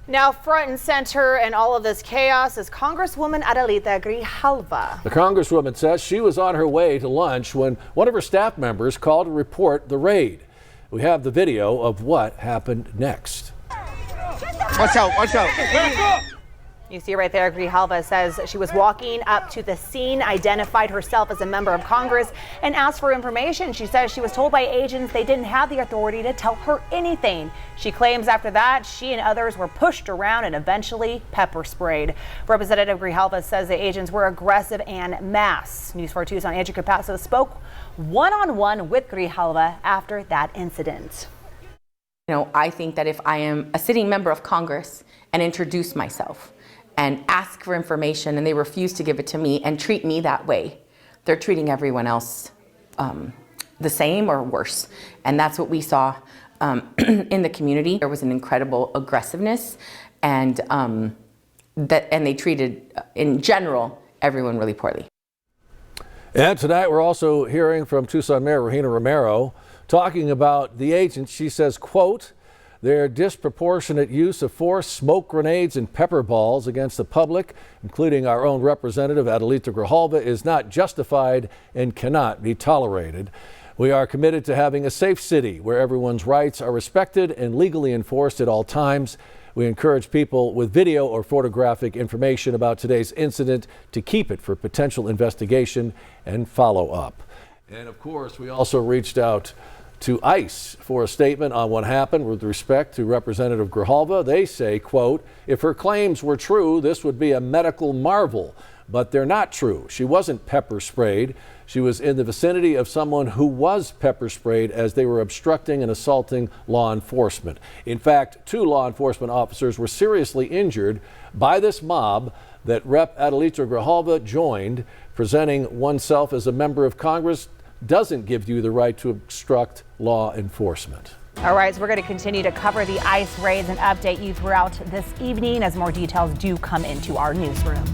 Now front and center in all of this chaos is Congresswoman Adelita Grijalva. The Congresswoman says she was on her way to lunch when one of her staff members called to report the raid. We have the video of what happened next. Watch out, watch out. You see right there, Grijalva says she was walking up to the scene, identified herself as a member of Congress, and asked for information. She says she was told by agents they didn't have the authority to tell her anything. She claims after that, she and others were pushed around and eventually pepper sprayed. Representative Grijalva says the agents were aggressive and mass. News 4 Tucson Andrew Capasso spoke one-on-one with Grijalva after that incident. You know, I think that if I am a sitting member of Congress and introduce myself and ask for information and they refuse to give it to me and treat me that way, they're treating everyone else the same or worse. And that's what we saw in the community. There was an incredible aggressiveness and they treated, in general, everyone really poorly. And tonight we're also hearing from Tucson Mayor Regina Romero talking about the agents. She says, quote, their disproportionate use of force, smoke grenades, and pepper balls against the public, including our own representative Adelita Grijalva, is not justified and cannot be tolerated. We are committed to having a safe city where everyone's rights are respected and legally enforced at all times. We encourage people with video or photographic information about today's incident to keep it for potential investigation and follow up. And of course, we also reached out to ICE for a statement on what happened with respect to Representative Grijalva. They say, quote, if her claims were true, this would be a medical marvel, but they're not true. She wasn't pepper sprayed. She was in the vicinity of someone who was pepper sprayed as they were obstructing and assaulting law enforcement. In fact, 2 law enforcement officers were seriously injured by this mob that Rep. Adelita Grijalva joined. Presenting oneself as a member of Congress doesn't give you the right to obstruct law enforcement. All right, so we're going to continue to cover the ICE raids and update you throughout this evening as more details do come into our newsroom.